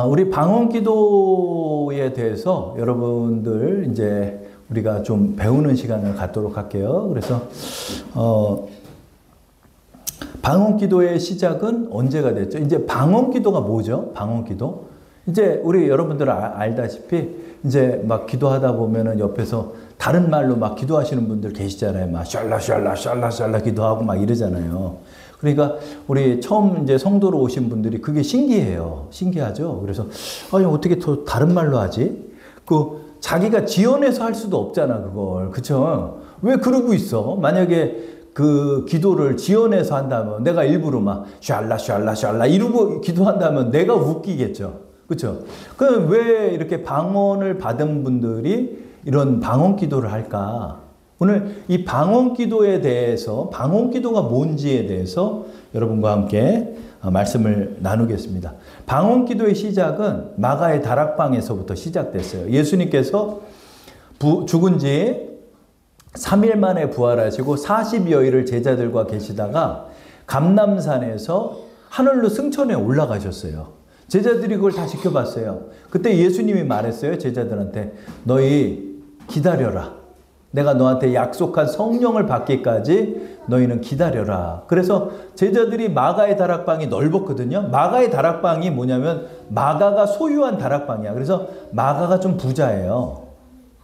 우리 방언 기도에 대해서 여러분들 이제 우리가 좀 배우는 시간을 갖도록 할게요. 그래서 방언 기도의 시작은 언제가 됐죠? 이제 방언 기도가 뭐죠? 방언 기도? 이제 우리 여러분들 알다시피 이제 막 기도하다 보면은 옆에서 다른 말로 막 기도하시는 분들 계시잖아요. 막 샬라 기도하고 막 이러잖아요. 그러니까 우리 처음 이제 성도로 오신 분들이 그게 신기해요. 신기하죠? 그래서 아니 어떻게 또 다른 말로 하지? 자기가 지어내서 할 수도 없잖아, 그걸. 그쵸? 왜 그러고 있어? 만약에 그 기도를 지어내서 한다면 내가 일부러 막 샬라 이러고 기도한다면 내가 웃기겠죠. 그쵸? 그럼 왜 이렇게 방언을 받은 분들이 이런 방언 기도를 할까? 오늘 이 방언 기도에 대해서, 방언 기도가 뭔지에 대해서 여러분과 함께 말씀을 나누겠습니다. 방언 기도의 시작은 마가의 다락방에서부터 시작됐어요. 예수님께서 죽은 지 3일 만에 부활하시고 40여일을 제자들과 계시다가 감람산에서 하늘로 승천해 올라가셨어요. 제자들이 그걸 다 지켜봤어요. 그때 예수님이 말했어요. 제자들한테 너희 기다려라. 내가 너한테 약속한 성령을 받기까지 너희는 기다려라. 그래서 제자들이 마가의 다락방이 넓었거든요. 마가의 다락방이 뭐냐면 마가가 소유한 다락방이야. 그래서 마가가 좀 부자예요.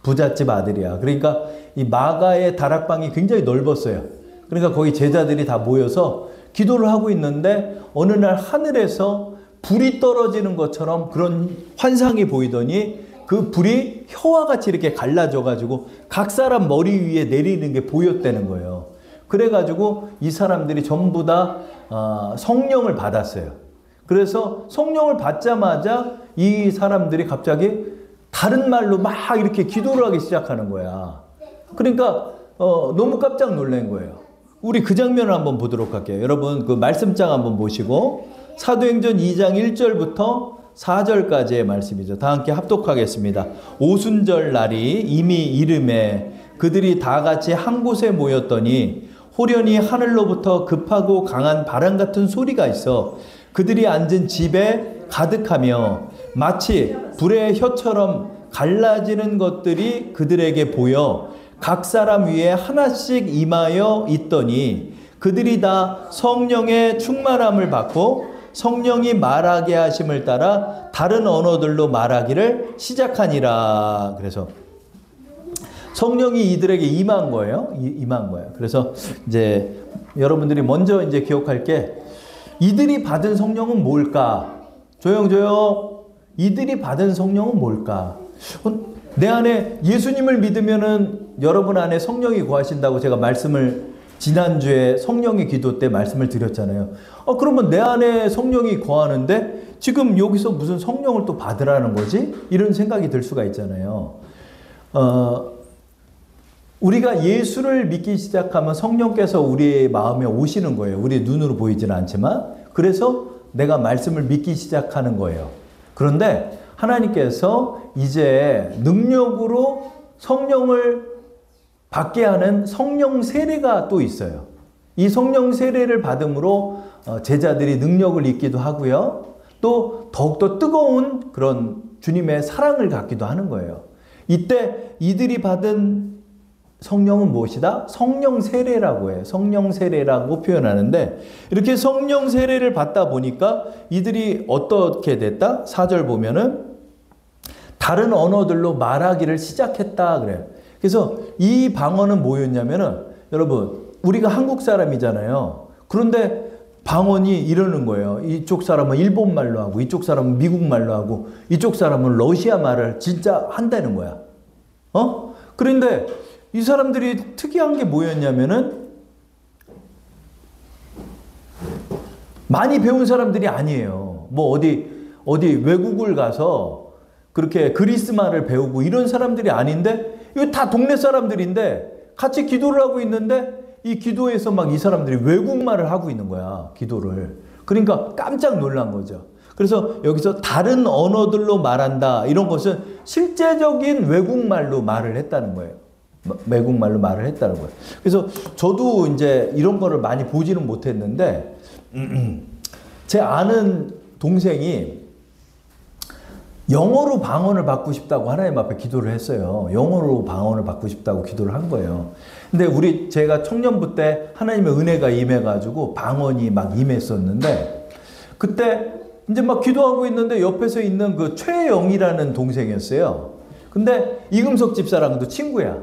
부잣집 아들이야. 그러니까 이 마가의 다락방이 굉장히 넓었어요. 그러니까 거기 제자들이 다 모여서 기도를 하고 있는데 어느 날 하늘에서 불이 떨어지는 것처럼 그런 환상이 보이더니 그 불이 혀와 같이 이렇게 갈라져가지고 각 사람 머리 위에 내리는 게 보였다는 거예요. 그래가지고 이 사람들이 전부 다 성령을 받았어요. 그래서 성령을 받자마자 이 사람들이 갑자기 다른 말로 막 이렇게 기도를 하기 시작하는 거야. 그러니까 너무 깜짝 놀란 거예요. 우리 그 장면을 한번 보도록 할게요. 여러분 그 말씀장 한번 보시고 사도행전 2장 1절부터 4절까지의 말씀이죠. 다 함께 합독하겠습니다. 오순절 날이 이미 이름에 그들이 다 같이 한 곳에 모였더니 호련히 하늘로부터 급하고 강한 바람 같은 소리가 있어 그들이 앉은 집에 가득하며 마치 불의 혀처럼 갈라지는 것들이 그들에게 보여 각 사람 위에 하나씩 임하여 있더니 그들이 다 성령의 충만함을 받고 성령이 말하게 하심을 따라 다른 언어들로 말하기를 시작하니라. 그래서 성령이 이들에게 임한 거예요. 임한 거예요. 그래서 이제 여러분들이 먼저 이제 기억할 게 이들이 받은 성령은 뭘까? 조용. 이들이 받은 성령은 뭘까? 내 안에 예수님을 믿으면은 여러분 안에 성령이 거하신다고 제가 말씀을 지난주에 성령의 기도 때 말씀을 드렸잖아요. 그러면 내 안에 성령이 거하는데 지금 여기서 무슨 성령을 또 받으라는 거지? 이런 생각이 들 수가 있잖아요. 우리가 예수를 믿기 시작하면 성령께서 우리의 마음에 오시는 거예요. 우리의 눈으로 보이지는 않지만. 그래서 내가 말씀을 믿기 시작하는 거예요. 그런데 하나님께서 이제 능력으로 성령을 받게 하는 성령 세례가 또 있어요. 이 성령 세례를 받음으로 제자들이 능력을 잊기도 하고요. 또 더욱더 뜨거운 그런 주님의 사랑을 갖기도 하는 거예요. 이때 이들이 받은 성령은 무엇이다? 성령 세례라고 해요. 성령 세례라고 표현하는데 이렇게 성령 세례를 받다 보니까 이들이 어떻게 됐다? 4절 보면은 다른 언어들로 말하기를 시작했다 그래요. 그래서 이 방언은 뭐였냐면은 여러분 우리가 한국 사람이잖아요. 그런데 방언이 이러는 거예요. 이쪽 사람은 일본 말로 하고 이쪽 사람은 미국 말로 하고 이쪽 사람은 러시아 말을 진짜 한다는 거야. 그런데 이 사람들이 특이한 게 뭐였냐면은 많이 배운 사람들이 아니에요. 뭐 어디 외국을 가서 그렇게 그리스 말을 배우고 이런 사람들이 아닌데 이거 다 동네 사람들인데 같이 기도를 하고 있는데 이 기도에서 막 이 사람들이 외국말을 하고 있는 거야. 기도를. 그러니까 깜짝 놀란 거죠. 그래서 여기서 다른 언어들로 말한다 이런 것은 실제적인 외국말로 말을 했다는 거예요. 외국말로 말을 했다는 거예요. 그래서 저도 이제 이런 거를 많이 보지는 못했는데 제 아는 동생이 영어로 방언을 받고 싶다고 하나님 앞에 기도를 했어요. 영어로 방언을 받고 싶다고 기도를 한 거예요. 근데 제가 청년부 때 하나님의 은혜가 임해가지고 방언이 막 임했었는데, 그때 이제 막 기도하고 있는데 옆에서 있는 그 최영이라는 동생이었어요. 근데 이금석 집사랑도 친구야.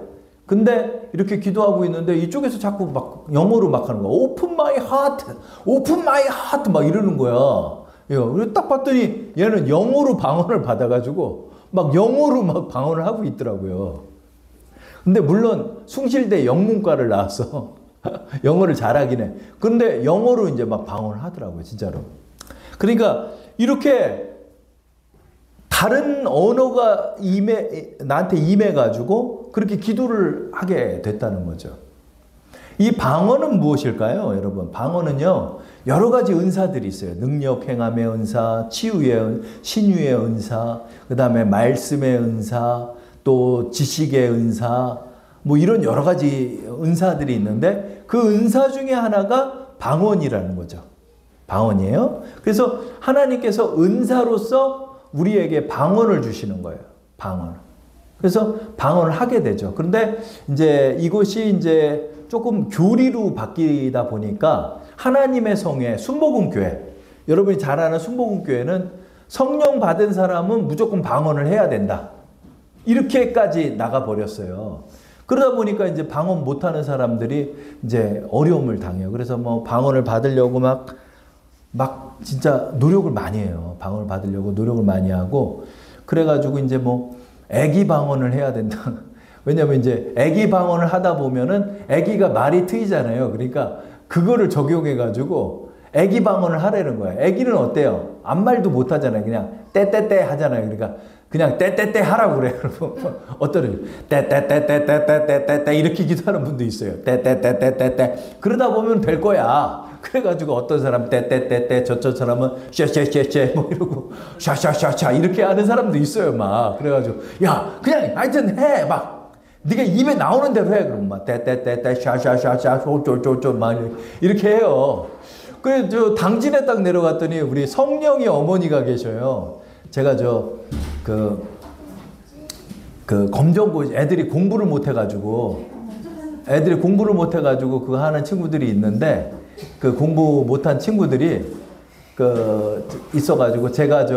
근데 이렇게 기도하고 있는데 이쪽에서 자꾸 막 영어로 막 하는 거야. Open my heart, open my heart 막 이러는 거야. 그래서 딱 봤더니 얘는 영어로 방언을 받아가지고 막 영어로 막 방언을 하고 있더라고요. 근데 물론 숭실대 영문과를 나와서 영어를 잘하긴 해. 근데 영어로 이제 막 방언을 하더라고요, 진짜로. 그러니까 이렇게 다른 언어가 나한테 임해가지고 그렇게 기도를 하게 됐다는 거죠. 이 방언은 무엇일까요, 여러분? 방언은요, 여러 가지 은사들이 있어요. 능력 행함의 은사, 신유의 은사, 그 다음에 말씀의 은사, 또 지식의 은사, 뭐 이런 여러 가지 은사들이 있는데 그 은사 중에 하나가 방언이라는 거죠. 방언이에요. 그래서 하나님께서 은사로서 우리에게 방언을 주시는 거예요. 방언. 그래서 방언을 하게 되죠. 그런데 이제 이곳이 이제 조금 교리로 바뀌다 보니까 하나님의 성회, 순복음교회, 여러분이 잘 아는 순복음교회는 성령 받은 사람은 무조건 방언을 해야 된다. 이렇게까지 나가버렸어요. 그러다 보니까 이제 방언 못하는 사람들이 이제 어려움을 당해요. 그래서 뭐 방언을 받으려고 막 진짜 노력을 많이 해요. 방언을 받으려고 노력을 많이 하고, 그래가지고 이제 뭐 애기 방언을 해야 된다. 왜냐면 이제 애기 방언을 하다 보면은 애기가 말이 트이잖아요. 그러니까 그거를 적용해가지고 애기 방언을 하라는 거예요. 애기는 어때요? 아무 말도 못 하잖아요. 그냥 떼떼떼 하잖아요. 그러니까 그냥 떼떼떼 하라고 그래요. 어떤 떼떼떼떼떼떼떼떼 이렇게 기도하는 분도 있어요. 떼떼떼떼떼떼. 그러다 보면 될 거야. 그래가지고 어떤 사람 떼떼떼떼, 저쪽 사람은 쉐쉐쉐쉐 뭐 이러고 샤샤샤샤 이렇게 하는 사람도 있어요. 막 그래가지고 야 그냥 하여튼 해 막. 네가 입에 나오는 대로 해. 그럼 막 떼떼떼떼 샤샤샤샤 쪼쪼쪼 막 이렇게 해요. 그래 저 당진에 딱 내려갔더니 우리 성령이 어머니가 계셔요. 제가 그 검정고시 애들이 공부를 못 해가지고 그거 하는 친구들이 있는데 그 공부 못한 친구들이 있어가지고 제가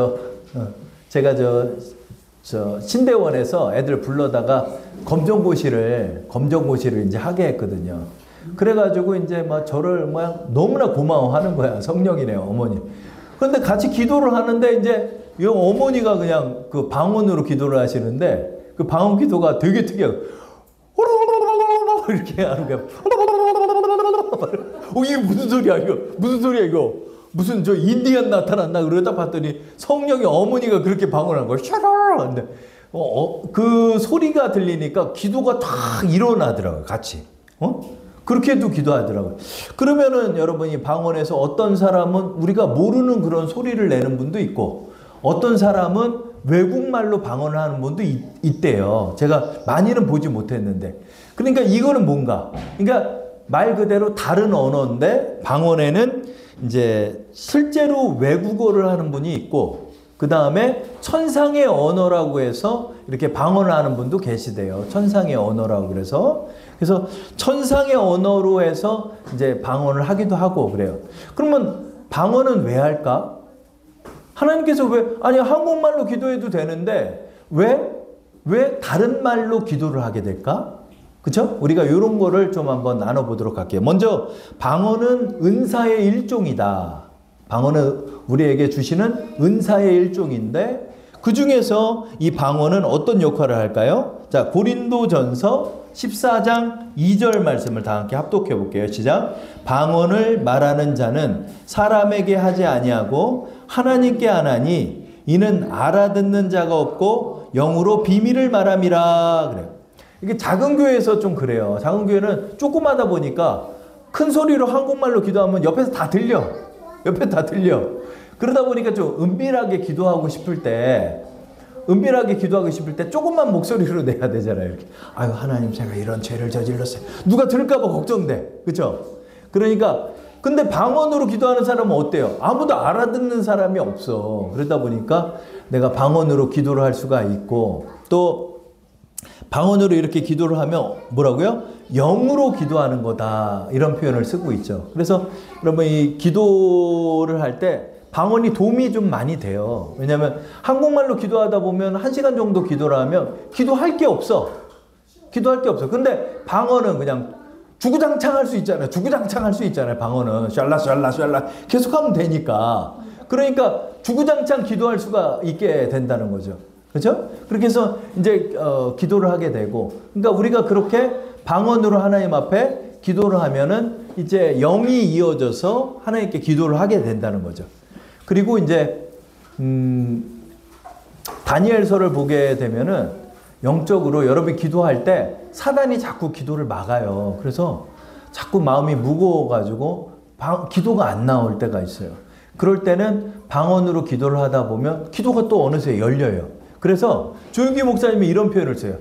신대원에서 애들 불러다가 검정고시를 이제 하게 했거든요. 그래가지고 이제 막 저를 막 너무나 고마워하는 거야. 성령이네요, 어머니. 그런데 같이 기도를 하는데 이제 이 어머니가 그냥 그 방언으로 기도를 하시는데 그 방언 기도가 되게 특이하고 이렇게 하는 거야. 이게 무슨 소리야 이거? 무슨 소리야 이거? 무슨 저 인디언 나타났나? 그러다 봤더니 성령의 어머니가 그렇게 방언한 거야. 샤라! 근데 그 소리가 들리니까 기도가 탁 일어나더라고요. 같이. 그렇게도 기도하더라고요. 그러면은 여러분이 방언에서 어떤 사람은 우리가 모르는 그런 소리를 내는 분도 있고 어떤 사람은 외국말로 방언을 하는 분도 있대요. 제가 많이는 보지 못했는데. 그러니까 이거는 뭔가? 그러니까 말 그대로 다른 언어인데 방언에는 이제 실제로 외국어를 하는 분이 있고 그 다음에 천상의 언어라고 해서 이렇게 방언을 하는 분도 계시대요. 천상의 언어라고 그래서 천상의 언어로 해서 이제 방언을 하기도 하고 그래요. 그러면 방언은 왜 할까? 하나님께서 아니 한국말로 기도해도 되는데 왜 다른 말로 기도를 하게 될까? 그쵸? 우리가 이런 거를 좀 한번 나눠보도록 할게요. 먼저 방언은 은사의 일종이다. 방언은 우리에게 주시는 은사의 일종인데 그 중에서 이 방언은 어떤 역할을 할까요? 자, 고린도전서 14장 2절 말씀을 다 함께 합독해 볼게요. 시작. 방언을 말하는 자는 사람에게 하지 아니하고 하나님께 하나니 이는 알아듣는 자가 없고 영으로 비밀을 말함이라 그래요. 이게 작은 교회에서 좀 그래요. 작은 교회는 조그마다 보니까 큰 소리로 한국말로 기도하면 옆에서 다 들려. 그러다 보니까 좀 은밀하게 기도하고 싶을 때 조금만 목소리로 내야 되잖아요. 이렇게. 아유, 하나님 제가 이런 죄를 저질렀어요. 누가 들을까 봐 걱정돼. 그렇죠? 그러니까 근데 방언으로 기도하는 사람은 어때요? 아무도 알아듣는 사람이 없어. 그러다 보니까 내가 방언으로 기도를 할 수가 있고, 또 방언으로 이렇게 기도를 하면 뭐라고요? 영으로 기도하는 거다. 이런 표현을 쓰고 있죠. 그래서 여러분 이 기도를 할 때 방언이 도움이 좀 많이 돼요. 왜냐하면 한국말로 기도하다 보면 1시간 정도 기도를 하면 기도할 게 없어. 기도할 게 없어. 근데 방언은 그냥 주구장창 할 수 있잖아요. 주구장창 할 수 있잖아요. 방언은 샬라 계속하면 되니까. 그러니까 주구장창 기도할 수가 있게 된다는 거죠. 그렇죠? 그렇게 해서 이제 기도를 하게 되고, 그러니까 우리가 그렇게 방언으로 하나님 앞에 기도를 하면은 이제 영이 이어져서 하나님께 기도를 하게 된다는 거죠. 그리고 이제 다니엘서를 보게 되면은 영적으로 여러분이 기도할 때 사단이 자꾸 기도를 막아요. 그래서 자꾸 마음이 무거워가지고 기도가 안 나올 때가 있어요. 그럴 때는 방언으로 기도를 하다 보면 기도가 또 어느새 열려요. 그래서 조윤기 목사님이 이런 표현을 써요.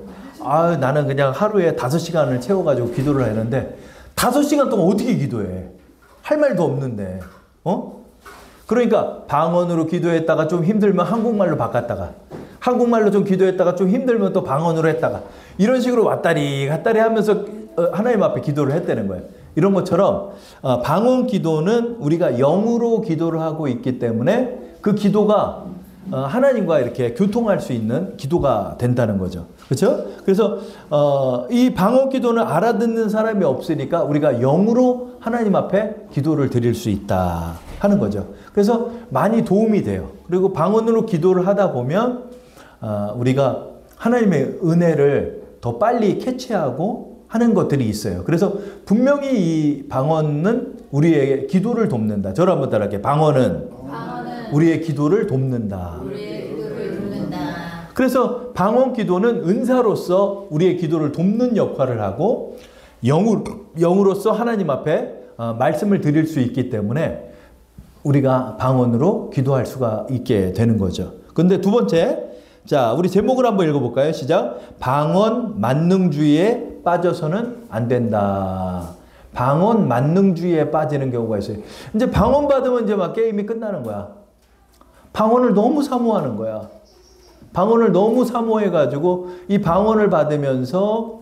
아, 나는 그냥 하루에 5시간을 채워가지고 기도를 하는데 5시간 동안 어떻게 기도해? 할 말도 없는데. 그러니까 방언으로 기도했다가 좀 힘들면 한국말로 바꿨다가, 한국말로 좀 기도했다가 좀 힘들면 또 방언으로 했다가, 이런 식으로 왔다리 갔다리 하면서 하나님 앞에 기도를 했다는 거예요. 이런 것처럼 방언 기도는 우리가 영으로 기도를 하고 있기 때문에 그 기도가 하나님과 이렇게 교통할 수 있는 기도가 된다는 거죠. 그렇죠? 그래서 이 방언 기도는 알아듣는 사람이 없으니까 우리가 영으로 하나님 앞에 기도를 드릴 수 있다 하는 거죠. 그래서 많이 도움이 돼요. 그리고 방언으로 기도를 하다 보면 우리가 하나님의 은혜를 더 빨리 캐치하고 하는 것들이 있어요. 그래서 분명히 이 방언은 우리의 기도를 돕는다. 저를 한번 따라할게요. 방언은 우리의 기도를 돕는다. 그래서 방언 기도는 은사로서 우리의 기도를 돕는 역할을 하고, 영으로서 하나님 앞에 말씀을 드릴 수 있기 때문에 우리가 방언으로 기도할 수가 있게 되는 거죠. 근데 두 번째, 자, 우리 제목을 한번 읽어볼까요? 시작. 방언 만능주의에 빠져서는 안 된다. 방언 만능주의에 빠지는 경우가 있어요. 이제 방언 받으면 이제 막 게임이 끝나는 거야. 방언을 너무 사모하는 거야. 방언을 너무 사모해가지고 이 방언을 받으면서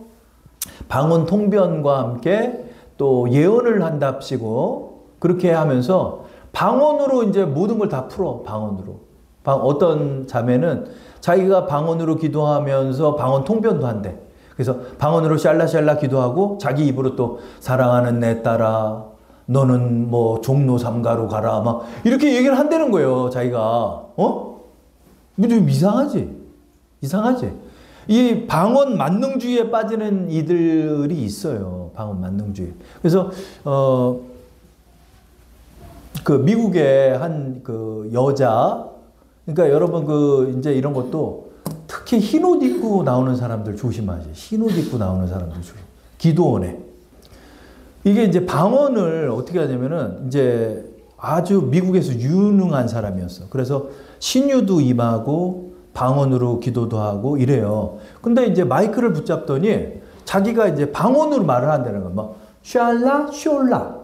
방언 통변과 함께 또 예언을 한답시고 그렇게 하면서 방언으로 이제 모든 걸 다 풀어. 방언으로. 어떤 자매는 자기가 방언으로 기도하면서 방언 통변도 한대. 그래서 방언으로 샬라샬라 기도하고 자기 입으로 또 사랑하는 내 딸아 너는 뭐 종로 3가로 가라 막 이렇게 얘기를 한다는 거예요. 자기가. 좀 이상하지? 이상하지? 이 방언 만능주의에 빠지는 이들이 있어요. 방언 만능주의. 그래서 그 미국의 한 그 여자, 그러니까 여러분 이제 이런 것도 특히 흰 옷 입고 나오는 사람들 조심하세요. 흰 옷 입고 나오는 사람들 조심. 기도원에. 이게 이제 방언을 어떻게 하냐면은 이제 아주 미국에서 유능한 사람이었어. 그래서 신유도 임하고 방언으로 기도도 하고 이래요. 근데 이제 마이크를 붙잡더니 자기가 이제 방언으로 말을 한다는 거야. 막 샬라 숄라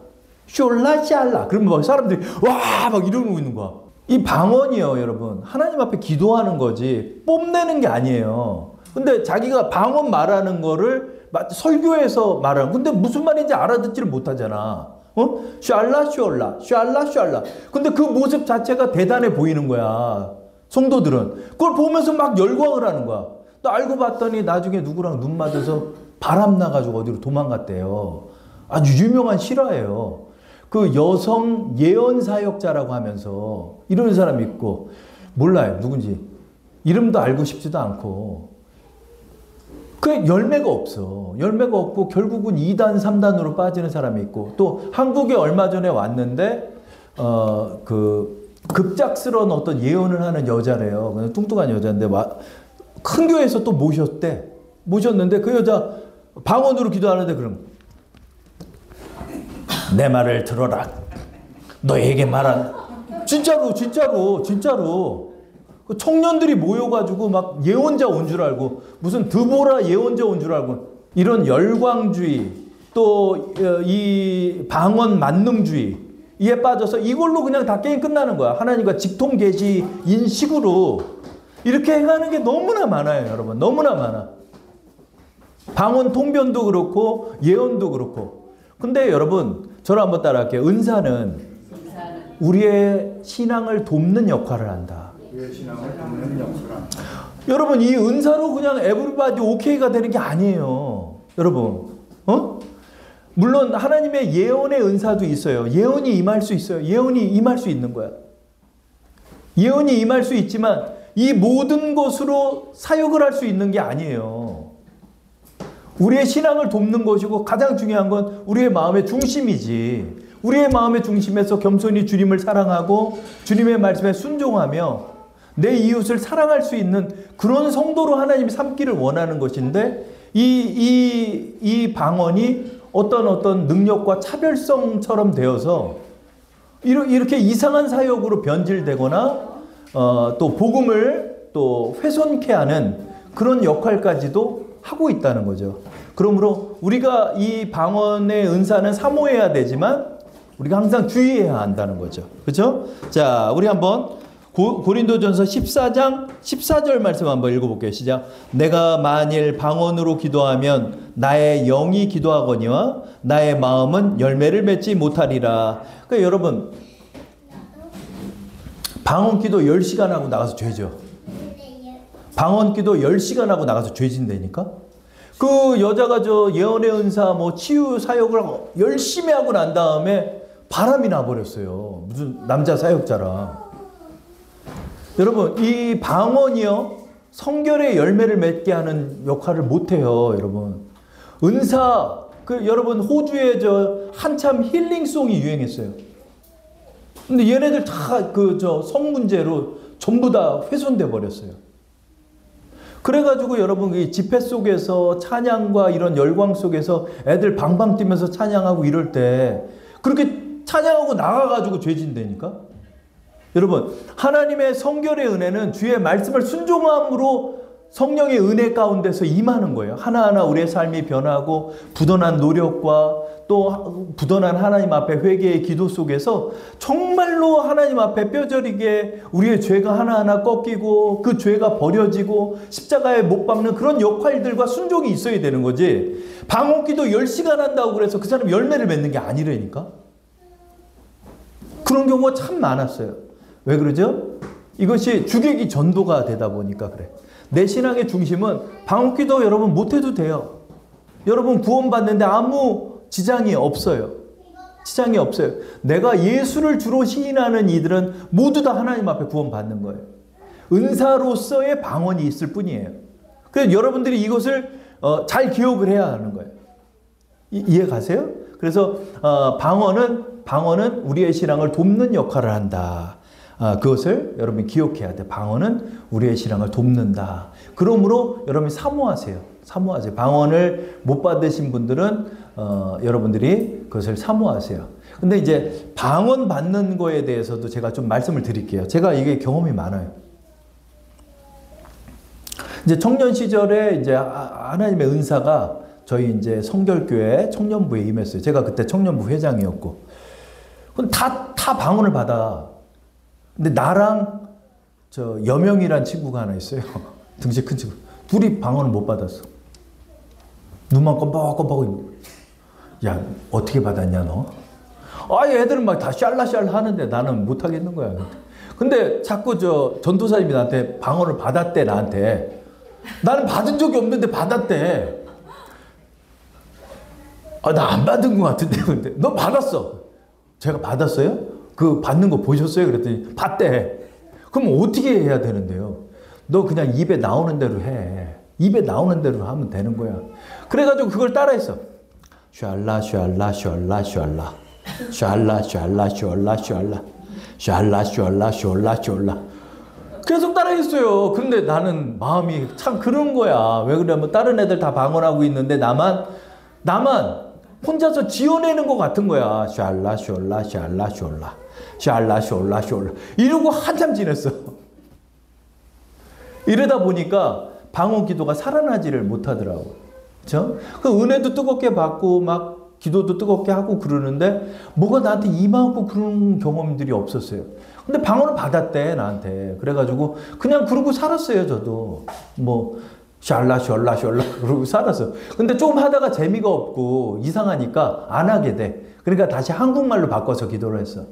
숄라 샬라. 그러면 막 사람들이 와 막 이러고 있는 거야. 이 방언이요, 여러분. 하나님 앞에 기도하는 거지 뽐내는 게 아니에요. 근데 자기가 방언 말하는 거를 설교에서 말하는, 근데 무슨 말인지 알아듣지를 못하잖아. 샬라 숄라 샬라 샬라. 근데 그 모습 자체가 대단해 보이는 거야. 성도들은 그걸 보면서 막 열광을 하는 거야. 또 알고 봤더니 나중에 누구랑 눈 맞아서 바람 나가지고 어디로 도망갔대요. 아주 유명한 실화예요. 그 여성 예언 사역자라고 하면서 이런 사람이 있고, 몰라요 누군지, 이름도 알고 싶지도 않고, 그 열매가 없어. 열매가 없고 결국은 2단 3단으로 빠지는 사람이 있고, 또 한국에 얼마 전에 왔는데 그 급작스러운 어떤 예언을 하는 여자래요. 그냥 뚱뚱한 여자인데 큰 교회에서 또 모셨는데 그 여자 방언으로 기도하는데 그럼 내 말을 들어라. 너에게 말한 진짜로 그 청년들이 모여가지고 막 예언자 온 줄 알고, 무슨 드보라 예언자 온 줄 알고, 이런 열광주의, 또 이 방언 만능주의, 이에 빠져서 이걸로 그냥 다 게임 끝나는 거야. 하나님과 직통계시인 식으로 이렇게 해가는 게 너무나 많아요, 여러분. 너무나 많아. 방언 통변도 그렇고 예언도 그렇고. 근데 여러분, 저를 한번 따라할게요. 은사는 우리의 신앙을 돕는 역할을 한다. 우리의 신앙을 돕는 역할을 한다. 여러분, 이 은사로 그냥 에브리바디 오케이가 되는 게 아니에요. 여러분, 물론 하나님의 예언의 은사도 있어요. 예언이 임할 수 있어요. 예언이 임할 수 있는 거야. 예언이 임할 수 있지만 이 모든 것으로 사역을 할 수 있는 게 아니에요. 우리의 신앙을 돕는 것이고 가장 중요한 건 우리의 마음의 중심이지. 우리의 마음의 중심에서 겸손히 주님을 사랑하고 주님의 말씀에 순종하며 내 이웃을 사랑할 수 있는 그런 성도로 하나님이 삼기를 원하는 것인데 이 방언이 어떤 능력과 차별성처럼 되어서 이렇게 이상한 사역으로 변질되거나 또 복음을 또 훼손케 하는 그런 역할까지도 하고 있다는 거죠. 그러므로 우리가 이 방언의 은사는 사모해야 되지만 우리가 항상 주의해야 한다는 거죠. 그렇죠? 자, 우리 한번 고린도전서 14장 14절 말씀 한번 읽어볼게요. 시작. 내가 만일 방언으로 기도하면 나의 영이 기도하거니와 나의 마음은 열매를 맺지 못하리라. 그러니까 여러분, 방언 기도 10시간 하고 나가서 죄죠. 방언 기도 10시간 하고 나가서 죄진다니까? 그 여자가 저 예언의 은사 뭐 치유 사역을 열심히 하고 난 다음에 바람이 나버렸어요. 무슨 남자 사역자라. 여러분, 이 방언이요, 성결의 열매를 맺게 하는 역할을 못해요, 여러분. 은사, 여러분, 호주에 한참 힐링송이 유행했어요. 근데 얘네들 다 성 문제로 전부 다 훼손돼 버렸어요. 그래가지고 여러분, 이 집회 속에서 찬양과 이런 열광 속에서 애들 방방 뛰면서 찬양하고 이럴 때 그렇게 찬양하고 나가가지고 죄진다니까? 여러분, 하나님의 성결의 은혜는 주의 말씀을 순종함으로 성령의 은혜 가운데서 임하는 거예요. 하나하나 우리의 삶이 변하고 부단한 노력과 또 부단한 하나님 앞에 회개의 기도 속에서 정말로 하나님 앞에 뼈저리게 우리의 죄가 하나하나 꺾이고 그 죄가 버려지고 십자가에 못 박는 그런 역할들과 순종이 있어야 되는 거지. 방언기도 10시간 한다고 그래서 그 사람이 열매를 맺는 게 아니라니까. 그런 경우가 참 많았어요. 왜 그러죠? 이것이 주객이 전도가 되다 보니까 그래. 내 신앙의 중심은 방언기도 여러분 못해도 돼요. 여러분 구원받는데 아무 지장이 없어요. 지장이 없어요. 내가 예수를 주로 시인하는 이들은 모두 다 하나님 앞에 구원받는 거예요. 은사로서의 방언이 있을 뿐이에요. 그래서 여러분들이 이것을 잘 기억을 해야 하는 거예요. 이해 가세요? 그래서 방언은 우리의 신앙을 돕는 역할을 한다. 그것을 여러분이 기억해야 돼. 방언은 우리의 신앙을 돕는다. 그러므로 여러분이 사모하세요. 사모하세요. 방언을 못 받으신 분들은 여러분들이 그것을 사모하세요. 근데 이제 방언 받는 거에 대해서도 제가 좀 말씀을 드릴게요. 제가 이게 경험이 많아요. 이제 청년 시절에 이제 하나님의 은사가 저희 이제 성결교회 청년부에 임했어요. 제가 그때 청년부 회장이었고. 다 방언을 받아. 근데 나랑 여명이란 친구가 하나 있어요. 등치 큰 친구. 둘이 방언을 못 받았어. 눈만 껌뻑껌뻑. 야, 어떻게 받았냐 너? 애들은 막 다 샬라샬라 하는데 나는 못 하겠는 거야. 근데 자꾸 전도사님이 나한테 방언을 받았대, 나한테. 나는 받은 적이 없는데 받았대. 나 안 받은 것 같은데. 근데 너 받았어. 제가 받았어요? 그 받는 거 보셨어요? 그랬더니 봤대. 그럼 어떻게 해야 되는데요? 너 그냥 입에 나오는 대로 해. 입에 나오는 대로 하면 되는 거야. 그래가지고 그걸 따라했어. 샬라 샬라 샬라 샬라 샬라 샬라 샬라 샬라 샬라 샬라 샬라 샬라 계속 따라했어요. 근데 나는 마음이 참 그런 거야. 왜 그러냐면 다른 애들 다 방언하고 있는데 나만 혼자서 지어내는 것 같은 거야. 샬라 샬라 샬라 샬라 샬라 샬라 샬라 이러고 한참 지냈어. 이러다 보니까 방언 기도가 살아나지를 못하더라고. 그렇죠? 그 은혜도 뜨겁게 받고 막 기도도 뜨겁게 하고 그러는데 뭐가 나한테 임하고 그런 경험들이 없었어요. 근데 방언을 받았대 나한테. 그래가지고 그냥 그러고 살았어요. 저도 뭐 샬라 그러고 살았어. 근데 좀 하다가 재미가 없고 이상하니까 안 하게 돼. 그러니까 다시 한국말로 바꿔서 기도를 했어.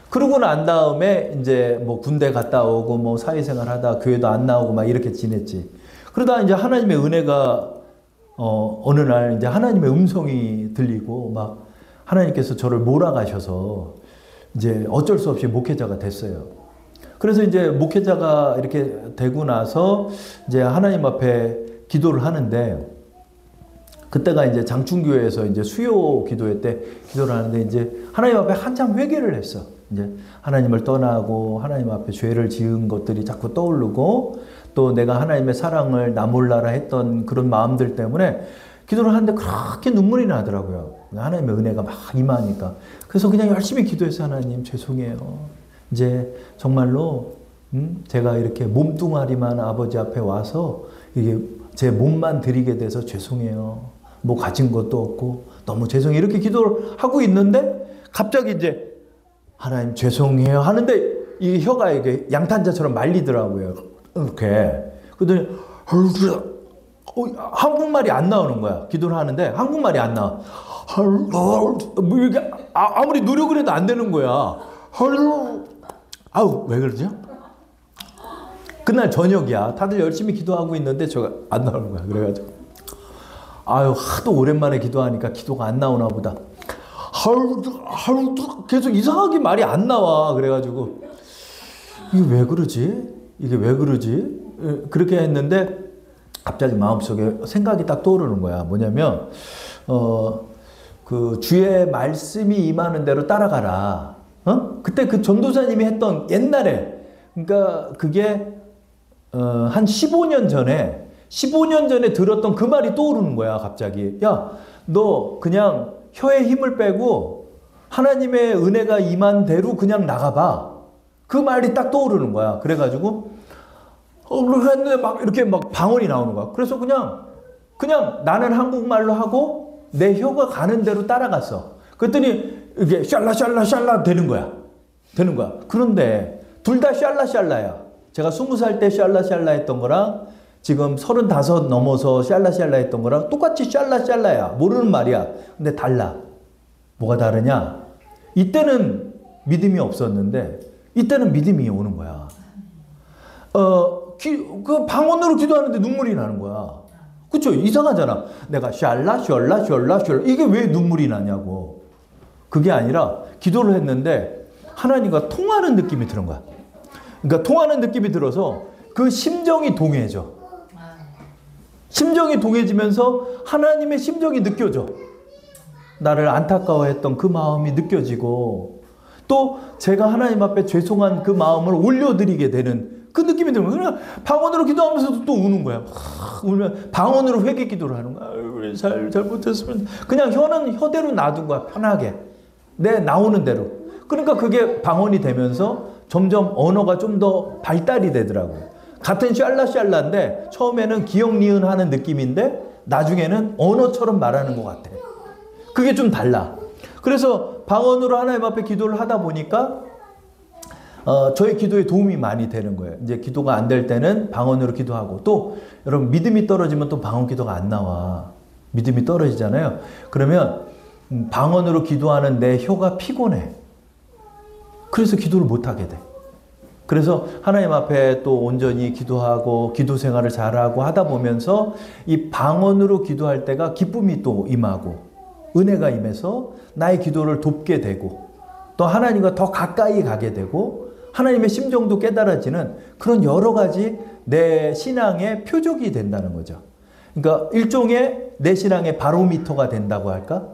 그러고 난 다음에 이제 뭐 군대 갔다 오고 뭐 사회생활 하다 교회도 안 나오고 막 이렇게 지냈지. 그러다 이제 하나님의 은혜가 어느 날 이제 하나님의 음성이 들리고 막 하나님께서 저를 몰아가셔서 이제 어쩔 수 없이 목회자가 됐어요. 그래서 이제 목회자가 이렇게 되고 나서 이제 하나님 앞에 기도를 하는데 그때가 이제 장충교회에서 이제 수요 기도회 때 기도를 하는데 이제 하나님 앞에 한참 회개를 했어. 이제 하나님을 떠나고 하나님 앞에 죄를 지은 것들이 자꾸 떠오르고 또 내가 하나님의 사랑을 나 몰라라 했던 그런 마음들 때문에 기도를 하는데 그렇게 눈물이 나더라고요. 하나님의 은혜가 막 임하니까. 그래서 그냥 열심히 기도해서 하나님 죄송해요. 이제 정말로 제가 이렇게 몸뚱아리만 아버지 앞에 와서 이게 제 몸만 드리게 돼서 죄송해요. 뭐 가진 것도 없고 너무 죄송해요. 이렇게 기도를 하고 있는데 갑자기 이제 하나님 죄송해요 하는데 이 혀가 이게 양탄자처럼 말리더라고요. 이렇게. 그러더니 한국말이 안 나오는 거야. 기도를 하는데 한국말이 안 나와. 뭐 이게 아무리 노력을 해도 안 되는 거야. 아우 왜 그러죠? 그날 저녁이야. 다들 열심히 기도하고 있는데 저가 안 나오는 거야. 그래가지고 아유 하도 오랜만에 기도하니까 기도가 안 나오나 보다. 계속 이상하게 말이 안 나와. 그래가지고 이게 왜 그러지? 이게 왜 그러지? 그렇게 했는데 갑자기 마음속에 생각이 딱 떠오르는 거야. 뭐냐면 그 주의 말씀이 임하는 대로 따라가라. 그때 그 전도사님이 했던 옛날에 그러니까 그게 한 15년 전에 들었던 그 말이 떠오르는 거야. 갑자기 야, 너 그냥 혀에 힘을 빼고 하나님의 은혜가 임한 대로 그냥 나가봐. 그 말이 딱 떠오르는 거야. 그래가지고 했는데 막 이렇게 막 방언이 나오는 거야. 그래서 그냥 나는 한국말로 하고 내 혀가 가는 대로 따라갔어. 그랬더니 이게 샬라 되는 거야. 그런데 둘 다 샬라야. 제가 20살 때 샬라 했던 거랑 지금 35 넘어서 샬라 했던 거랑 똑같이 샬라야. 모르는 말이야. 근데 달라. 뭐가 다르냐? 이때는 믿음이 없었는데 이때는 믿음이 오는 거야. 그 방언으로 기도하는데 눈물이 나는 거야. 그쵸? 이상하잖아. 내가 샬라 이게 왜 눈물이 나냐고. 그게 아니라 기도를 했는데 하나님과 통하는 느낌이 드는 거야. 그러니까 통하는 느낌이 들어서 그 심정이 동해져. 심정이 동해지면서 하나님의 심정이 느껴져. 나를 안타까워했던 그 마음이 느껴지고 또 제가 하나님 앞에 죄송한 그 마음을 올려드리게 되는 그 느낌이 드는 거야. 그냥 방언으로 기도하면서도 또 우는 거야. 울면 방언으로 회개 기도를 하는 거야. 우리 잘못했으면 그냥 혀는 혀대로 놔둔 거야. 편하게. 내 나오는 대로. 그러니까 그게 방언이 되면서 점점 언어가 좀 더 발달이 되더라고요. 같은 샬라인데 처음에는 기억 니은 하는 느낌인데 나중에는 언어처럼 말하는 것 같아. 그게 좀 달라. 그래서 방언으로 하나님 앞에 기도를 하다 보니까 저의 기도에 도움이 많이 되는 거예요. 이제 기도가 안 될 때는 방언으로 기도하고 또 여러분 믿음이 떨어지면 또 방언 기도가 안 나와. 믿음이 떨어지잖아요. 그러면 방언으로 기도하는 내 혀가 피곤해. 그래서 기도를 못 하게 돼. 그래서 하나님 앞에 또 온전히 기도하고 기도 생활을 잘하고 하다 보면서 이 방언으로 기도할 때가 기쁨이 또 임하고 은혜가 임해서 나의 기도를 돕게 되고 또 하나님과 더 가까이 가게 되고 하나님의 심정도 깨달아지는 그런 여러 가지 내 신앙의 표적이 된다는 거죠. 그러니까 일종의 내 신앙의 바로미터가 된다고 할까?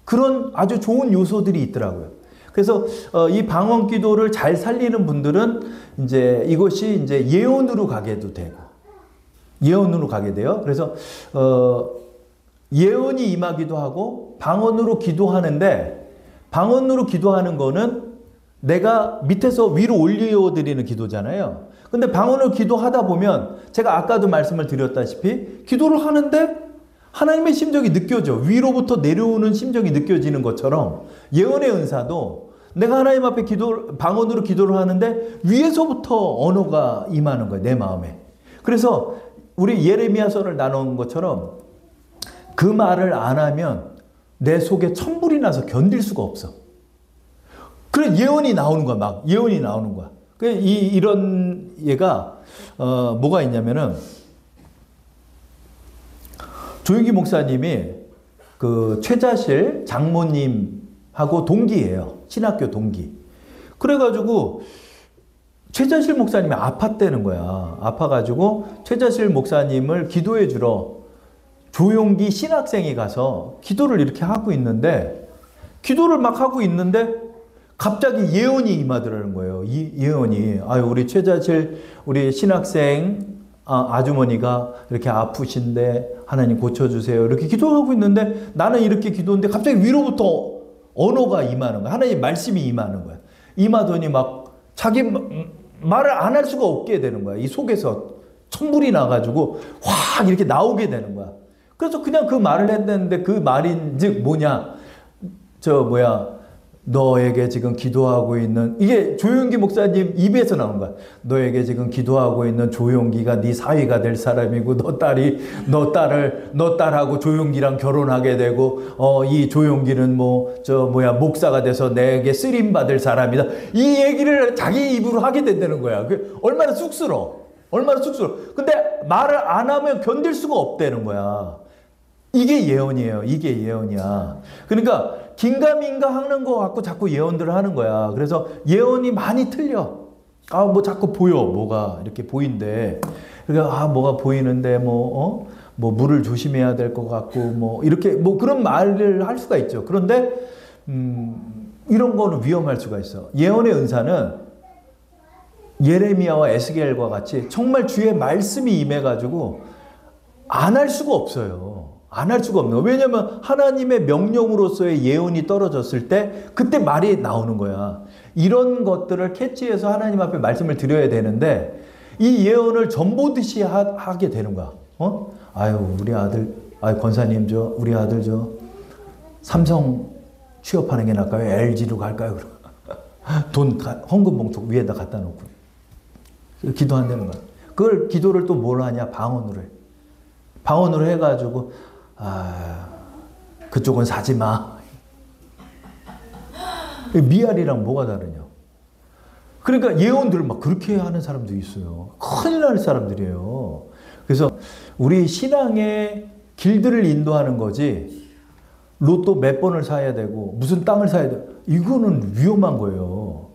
그런 아주 좋은 요소들이 있더라고요. 그래서 이 방언 기도를 잘 살리는 분들은 이제 이것이 이제 예언으로 가게도 되고 예언으로 가게 돼요. 그래서 예언이 임하기도 하고 방언으로 기도하는데 방언으로 기도하는 거는 내가 밑에서 위로 올려드리는 기도잖아요. 근데 방언으로 기도하다 보면 제가 아까도 말씀을 드렸다시피 기도를 하는데 하나님의 심정이 느껴져. 위로부터 내려오는 심정이 느껴지는 것처럼 예언의 은사도 내가 하나님 앞에 방언으로 기도를 하는데 위에서부터 언어가 임하는 거예요. 내 마음에. 그래서 우리 예레미야서를 나눈 것처럼 그 말을 안 하면 내 속에 천불이 나서 견딜 수가 없어. 그래 예언이 나오는 거야. 막 예언이 나오는 거야. 이런 얘가 뭐가 있냐면은 조윤기 목사님이 그 최자실 장모님하고 동기예요. 신학교 동기. 그래가지고 최자실 목사님이 아팠다는 거야. 아파가지고 최자실 목사님을 기도해 주러 조용기 신학생이 가서 기도를 이렇게 하고 있는데 기도를 막 하고 있는데 갑자기 예언이 임하더라는 거예요. 이 예언이 우리 최자실 우리 신학생 아주머니가 이렇게 아프신데 하나님 고쳐주세요. 이렇게 기도하고 있는데 나는 이렇게 기도했는데 갑자기 위로부터 언어가 임하는 거야. 하나님 말씀이 임하는 거야. 임하더니 막 자기 말을 안 할 수가 없게 되는 거야. 이 속에서 천불이 나가지고 확 이렇게 나오게 되는 거야. 그래서 그냥 그 말을 했는데 그 말인즉 뭐냐. 너에게 지금 기도하고 있는 이게 조용기 목사님 입에서 나온 거야. 너에게 지금 기도하고 있는 조용기가 네 사위가 될 사람이고 너 딸하고 조용기랑 결혼하게 되고 이 조용기는 목사가 돼서 내게 쓰림 받을 사람이다. 이 얘기를 자기 입으로 하게 된다는 거야. 얼마나 쑥스러워. 근데 말을 안 하면 견딜 수가 없다는 거야. 이게 예언이에요. 이게 예언이야. 그러니까 긴가민가 하는 거 갖고 자꾸 예언들을 하는 거야. 그래서 예언이 많이 틀려. 자꾸 보여. 뭐가 이렇게 보인대. 그러니까 뭐가 보이는데 물을 조심해야 될 것 같고 이렇게 그런 말을 할 수가 있죠. 그런데 이런 거는 위험할 수가 있어. 예언의 은사는 예레미야와 에스겔과 같이 정말 주의 말씀이 임해가지고 안 할 수가 없어요. 안 할 수가 없는 거야. 왜냐하면 하나님의 명령으로서의 예언이 떨어졌을 때 그때 말이 나오는 거야. 이런 것들을 캐치해서 하나님 앞에 말씀을 드려야 되는데 이 예언을 전보듯이 하게 되는 거야. 우리 아들, 권사님 우리 아들 삼성 취업하는 게 나을까요? LG로 갈까요? 돈 헌금 봉투 위에다 갖다 놓고 기도한다는 거야. 그걸 기도를 또 뭘 하냐? 방언으로 해가지고 그쪽은 사지 마. 미알이랑 뭐가 다르냐. 그러니까 예언들을 막 그렇게 하는 사람도 있어요. 큰일 날 사람들이에요. 그래서 우리 신앙의 길들을 인도하는 거지 로또 몇 번을 사야 되고 무슨 땅을 사야 되고 이거는 위험한 거예요.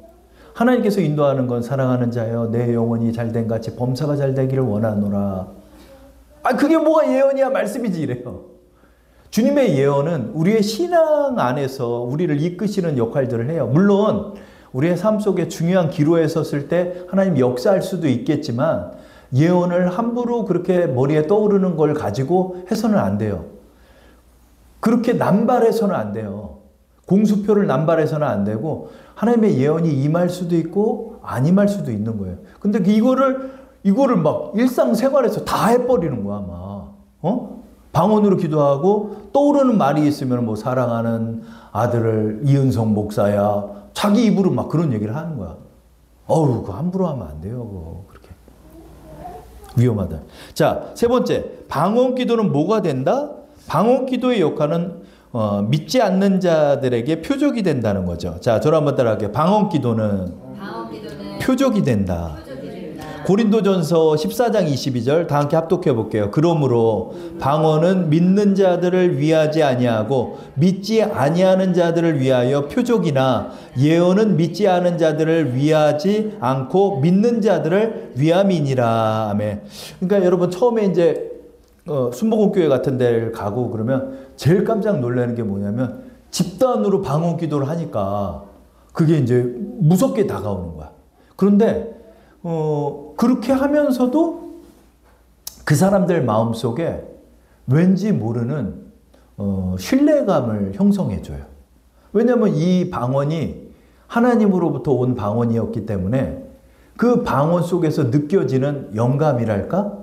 하나님께서 인도하는 건 사랑하는 자여 내 영혼이 잘된 같이 범사가 잘 되기를 원하노라. 그게 뭐가 예언이야 말씀이지 이래요. 주님의 예언은 우리의 신앙 안에서 우리를 이끄시는 역할들을 해요. 물론 우리의 삶 속에 중요한 기로에 섰을 때 하나님 역사할 수도 있겠지만 예언을 함부로 그렇게 머리에 떠오르는 걸 가지고 해서는 안 돼요. 그렇게 남발해서는 안 돼요. 공수표를 남발해서는 안 되고 하나님의 예언이 임할 수도 있고 안 임할 수도 있는 거예요. 근데 이거를 막 일상생활에서 다 해버리는 거야, 막. 방언으로 기도하고 떠오르는 말이 있으면 사랑하는 아들을 이은성 목사야. 자기 입으로 막 그런 얘기를 하는 거야. 그거 함부로 하면 안 돼요, 그거. 그렇게. 위험하다. 자, 세 번째. 방언 기도는 뭐가 된다? 방언 기도의 역할은 믿지 않는 자들에게 표적이 된다는 거죠. 자, 저를 한번 따라할게요. 방언 기도는 표적이 된다. 고린도전서 14장 22절 다 함께 합독해 볼게요. 그러므로 방언은 믿는 자들을 위하지 아니하고 믿지 아니하는 자들을 위하여 표적이나 예언은 믿지 않은 자들을 위하지 않고 믿는 자들을 위함이니라. 아멘. 그러니까 여러분 처음에 이제 순복음교회 같은 데를 가고 그러면 제일 깜짝 놀라는 게 뭐냐면 집단으로 방언 기도를 하니까 그게 이제 무섭게 다가오는 거야. 그런데 그렇게 하면서도 그 사람들 마음속에 왠지 모르는 신뢰감을 형성해줘요. 왜냐하면 이 방언이 하나님으로부터 온 방언이었기 때문에 그 방언 속에서 느껴지는 영감이랄까?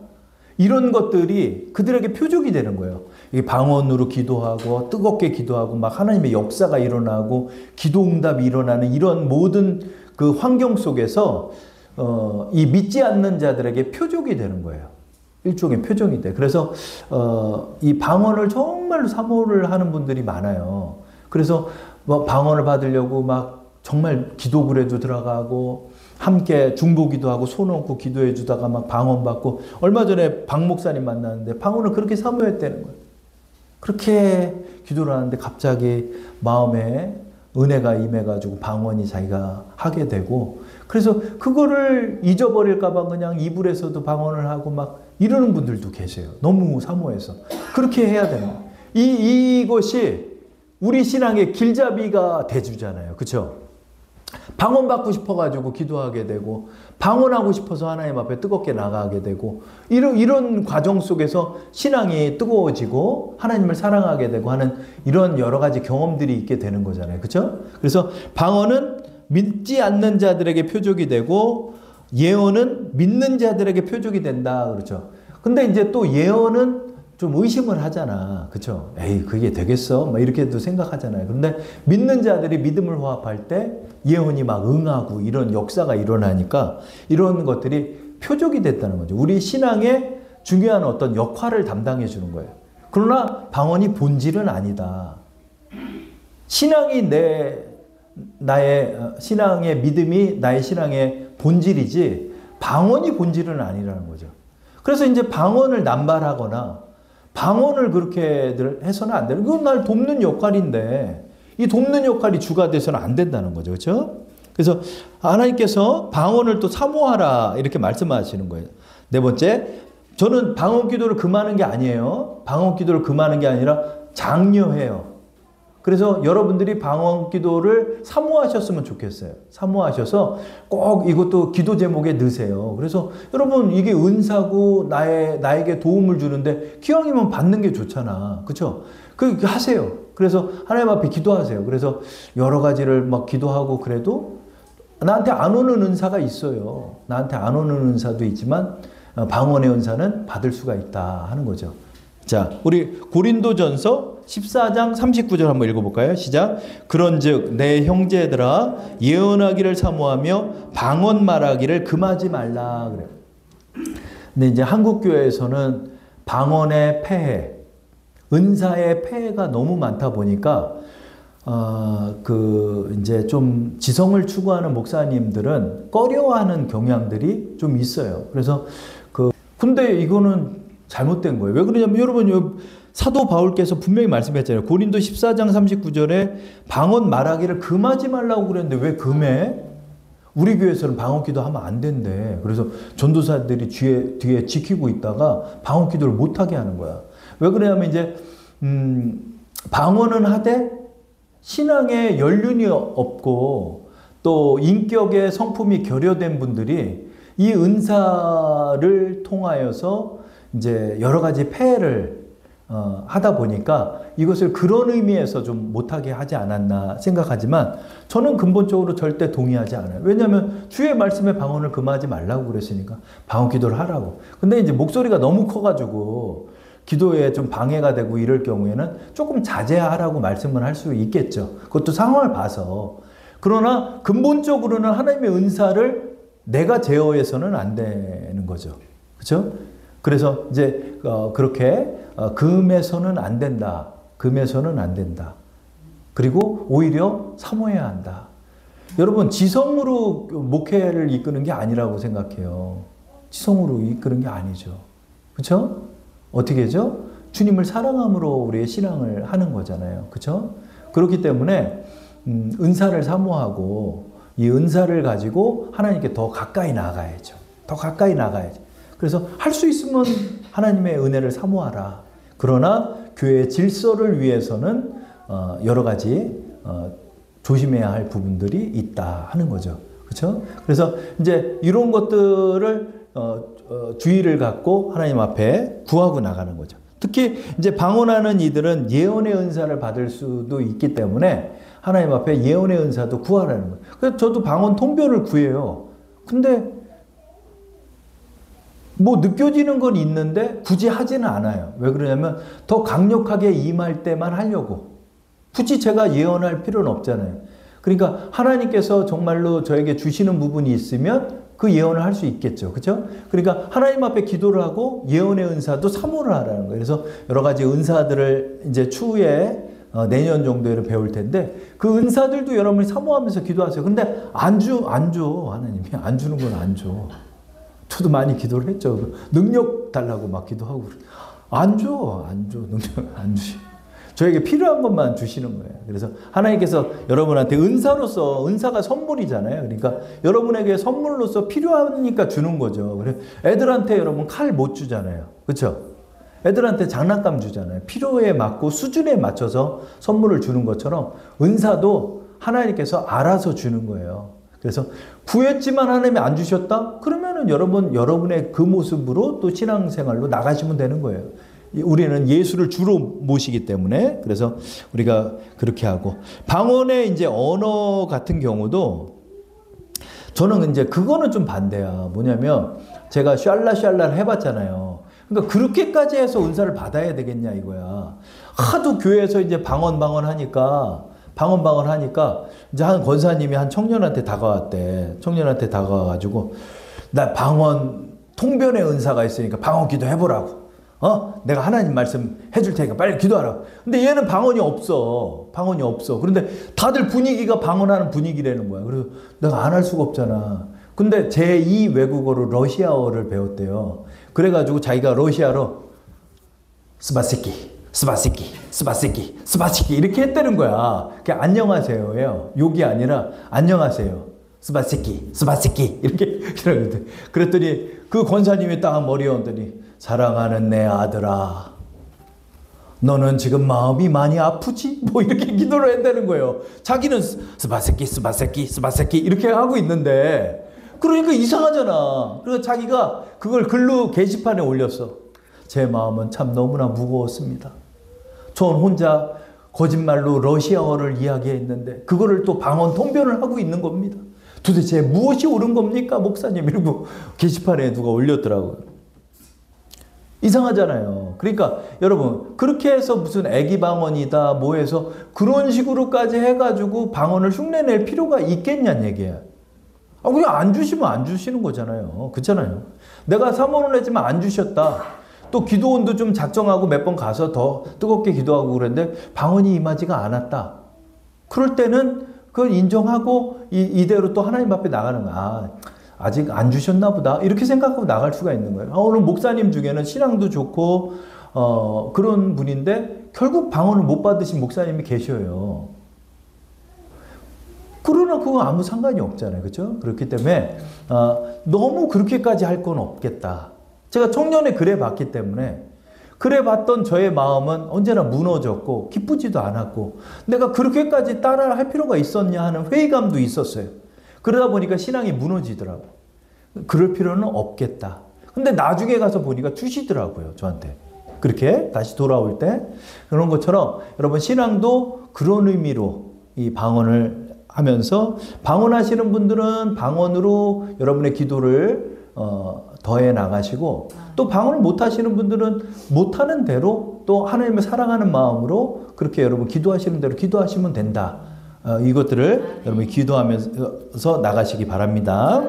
이런 것들이 그들에게 표적이 되는 거예요. 이 방언으로 기도하고 뜨겁게 기도하고 막 하나님의 역사가 일어나고 기도 응답이 일어나는 이런 모든 그 환경 속에서 이 믿지 않는 자들에게 표적이 되는 거예요. 일종의 표적이 돼. 그래서 이 방언을 정말로 사모를 하는 분들이 많아요. 그래서 뭐 방언을 받으려고 막 정말 기도굴에도 들어가고 함께 중보기도 하고 손 얹고 기도해 주다가 막 방언 받고 얼마 전에 박 목사님 만났는데 방언을 그렇게 사모했다는 거예요. 그렇게 기도를 하는데 갑자기 마음에 은혜가 임해가지고 방언이 자기가 하게 되고 그래서 그거를 잊어버릴까 봐 그냥 이불에서도 방언을 하고 막 이러는 분들도 계세요. 너무 사모해서. 그렇게 해야 되는 거예요. 이것이 우리 신앙의 길잡이가 돼주잖아요. 그렇죠? 방언 받고 싶어가지고 기도하게 되고 방언하고 싶어서 하나님 앞에 뜨겁게 나가게 되고 이런 과정 속에서 신앙이 뜨거워지고 하나님을 사랑하게 되고 하는 이런 여러 가지 경험들이 있게 되는 거잖아요. 그렇죠? 그래서 방언은 믿지 않는 자들에게 표적이 되고 예언은 믿는 자들에게 표적이 된다. 그렇죠? 근데 이제 또 예언은 좀 의심을 하잖아. 그쵸? 에이, 그게 되겠어? 막 이렇게도 생각하잖아요. 그런데 믿는 자들이 믿음을 화합할 때 예언이 막 응하고 이런 역사가 일어나니까 이런 것들이 표적이 됐다는 거죠. 우리 신앙의 중요한 어떤 역할을 담당해 주는 거예요. 그러나 방언이 본질은 아니다. 신앙이 나의 신앙의 믿음이 나의 신앙의 본질이지 방언이 본질은 아니라는 거죠. 그래서 이제 방언을 남발하거나 방언을 그렇게 해서는 안 되는, 그건 날 돕는 역할인데 이 돕는 역할이 주가 돼서는 안 된다는 거죠. 그렇죠? 그래서 하나님께서 방언을 또 사모하라 이렇게 말씀하시는 거예요. 네 번째, 저는 방언 기도를 금하는 게 아니에요. 방언 기도를 금하는 게 아니라 장려해요. 그래서 여러분들이 방언 기도를 사모하셨으면 좋겠어요. 사모하셔서 꼭 이것도 기도 제목에 넣으세요. 그래서 여러분 이게 은사고 나에게 도움을 주는데 기왕이면 받는 게 좋잖아. 그렇죠? 그 하세요. 그래서 하나님 앞에 기도하세요. 그래서 여러 가지를 막 기도하고 그래도 나한테 안 오는 은사가 있어요. 나한테 안 오는 은사도 있지만 방언의 은사는 받을 수가 있다 하는 거죠. 자, 우리 고린도전서 14장 39절 한번 읽어볼까요? 시작. 그런즉 내 형제들아 예언하기를 사모하며 방언 말하기를 금하지 말라 그래요. 근데 이제 한국 교회에서는 방언의 폐해, 은사의 폐해가 너무 많다 보니까 이제 좀 지성을 추구하는 목사님들은 꺼려하는 경향들이 좀 있어요. 그래서 근데 이거는 잘못된 거예요. 왜 그러냐면 여러분 사도 바울께서 분명히 말씀했잖아요. 고린도 14장 39절에 방언 말하기를 금하지 말라고 그랬는데 왜 금해? 우리 교회에서는 방언 기도하면 안 된대. 그래서 전도사들이 뒤에 지키고 있다가 방언 기도를 못하게 하는 거야. 왜 그러냐면 이제 방언은 하되 신앙에 연륜이 없고 또 인격의 성품이 결여된 분들이 이 은사를 통하여서 이제 여러 가지 폐해를 하다 보니까 이것을 그런 의미에서 좀 못하게 하지 않았나 생각하지만 저는 근본적으로 절대 동의하지 않아요. 왜냐하면 주의 말씀에 방언을 금하지 말라고 그랬으니까 방언 기도를 하라고. 근데 이제 목소리가 너무 커가지고 기도에 좀 방해가 되고 이럴 경우에는 조금 자제하라고 말씀을 할 수 있겠죠. 그것도 상황을 봐서. 그러나 근본적으로는 하나님의 은사를 내가 제어해서는 안 되는 거죠. 그렇죠? 그래서 이제 그렇게 금해서는 안 된다. 금해서는 안 된다. 그리고 오히려 사모해야 한다. 여러분 지성으로 목회를 이끄는 게 아니라고 생각해요. 지성으로 이끄는 게 아니죠. 그렇죠? 어떻게 하죠? 주님을 사랑함으로 우리의 신앙을 하는 거잖아요. 그렇죠? 그렇기 때문에 은사를 사모하고 이 은사를 가지고 하나님께 더 가까이 나가야죠. 더 가까이 나가야죠. 그래서 할 수 있으면 하나님의 은혜를 사모하라. 그러나 교회의 질서를 위해서는 여러 가지 조심해야 할 부분들이 있다 하는 거죠. 그렇죠? 그래서 이제 이런 것들을 주의를 갖고 하나님 앞에 구하고 나가는 거죠. 특히 이제 방언하는 이들은 예언의 은사를 받을 수도 있기 때문에 하나님 앞에 예언의 은사도 구하라는 거예요. 그래서 저도 방언 통변을 구해요. 근데 뭐 느껴지는 건 있는데 굳이 하지는 않아요. 왜 그러냐면 더 강력하게 임할 때만 하려고. 굳이 제가 예언할 필요는 없잖아요. 그러니까 하나님께서 정말로 저에게 주시는 부분이 있으면 그 예언을 할 수 있겠죠. 그렇죠? 그러니까 하나님 앞에 기도를 하고 예언의 은사도 사모를 하라는 거예요. 그래서 여러 가지 은사들을 이제 추후에 내년 정도에는 배울 텐데 그 은사들도 여러분이 사모하면서 기도하세요. 근데 안 줘. 하나님이 안 주는 건 안 줘. 저도 많이 기도를 했죠. 능력 달라고 막 기도하고. 안 줘. 능력 안 주시. 저에게 필요한 것만 주시는 거예요. 그래서 하나님께서 여러분한테 은사로서, 은사가 선물이잖아요. 그러니까 여러분에게 선물로서 필요하니까 주는 거죠. 그래 애들한테 여러분 칼 못 주잖아요. 그렇죠? 애들한테 장난감 주잖아요. 필요에 맞고 수준에 맞춰서 선물을 주는 것처럼 은사도 하나님께서 알아서 주는 거예요. 그래서 구했지만 하나님이 안 주셨다? 그러면은 여러분의 그 모습으로 또 신앙생활로 나가시면 되는 거예요. 우리는 예수를 주로 모시기 때문에 그래서 우리가 그렇게 하고 방언의 이제 언어 같은 경우도 저는 이제 그거는 좀 반대야. 뭐냐면 제가 샬라를 해봤잖아요. 그러니까 그렇게까지 해서 은사를 받아야 되겠냐 이거야. 하도 교회에서 이제 방언 하니까 이제 한 권사님이 한 청년한테 다가왔대. 청년한테 다가와가지고 나 방언 통변의 은사가 있으니까 방언 기도 해보라고. 내가 하나님 말씀 해줄 테니까 빨리 기도하라고. 근데 얘는 방언이 없어. 그런데 다들 분위기가 방언하는 분위기라는 거야. 그래서 내가 안 할 수가 없잖아. 근데 제2 외국어로 러시아어를 배웠대요. 그래가지고 자기가 러시아로 스바시키 이렇게 했다는 거야. 그게 안녕하세요예요. 욕이 아니라 안녕하세요. 스바시키 이렇게 그랬더니 그 권사님이 딱 머리에 얹더니 사랑하는 내 아들아, 너는 지금 마음이 많이 아프지? 뭐 이렇게 기도를 한다는 거예요. 자기는 스바세키 이렇게 하고 있는데 그러니까 이상하잖아. 그래서 자기가 그걸 글로 게시판에 올렸어. 제 마음은 참 너무나 무거웠습니다. 전 혼자 거짓말로 러시아어를 이야기했는데 그거를 또 방언 통변을 하고 있는 겁니다. 도대체 무엇이 옳은 겁니까 목사님? 이러고 게시판에 누가 올렸더라고요. 이상하잖아요. 그러니까 여러분 그렇게 해서 무슨 애기 방언이다 뭐 해서 그런 식으로까지 해가지고 방언을 흉내낼 필요가 있겠냐는 얘기야. 그냥 안 주시면 안 주시는 거잖아요. 그렇잖아요. 내가 사모를 했지만 안 주셨다. 또 기도원도 좀 작정하고 몇 번 가서 더 뜨겁게 기도하고 그랬는데 방언이 임하지가 않았다. 그럴 때는 그걸 인정하고 이대로 또 하나님 앞에 나가는 거야. 아직 안 주셨나 보다. 이렇게 생각하고 나갈 수가 있는 거예요. 오늘 목사님 중에는 신앙도 좋고 그런 분인데 결국 방언을 못 받으신 목사님이 계셔요. 그러나 그거 아무 상관이 없잖아요. 그렇죠? 그렇기 때문에 너무 그렇게까지 할 건 없겠다. 제가 청년에 그래 봤기 때문에 그래 봤던 저의 마음은 언제나 무너졌고 기쁘지도 않았고 내가 그렇게까지 따라 할 필요가 있었냐 하는 회의감도 있었어요. 그러다 보니까 신앙이 무너지더라고. 그럴 필요는 없겠다. 근데 나중에 가서 보니까 주시더라고요. 저한테. 그렇게 다시 돌아올 때. 그런 것처럼 여러분 신앙도 그런 의미로 이 방언을 하면서 방언하시는 분들은 방언으로 여러분의 기도를 더해 나가시고 또 방언을 못 하시는 분들은 못하는 대로 또 하나님을 사랑하는 마음으로 그렇게 여러분 기도하시는 대로 기도하시면 된다. 이것들을 여러분이 기도하면서 나가시기 바랍니다.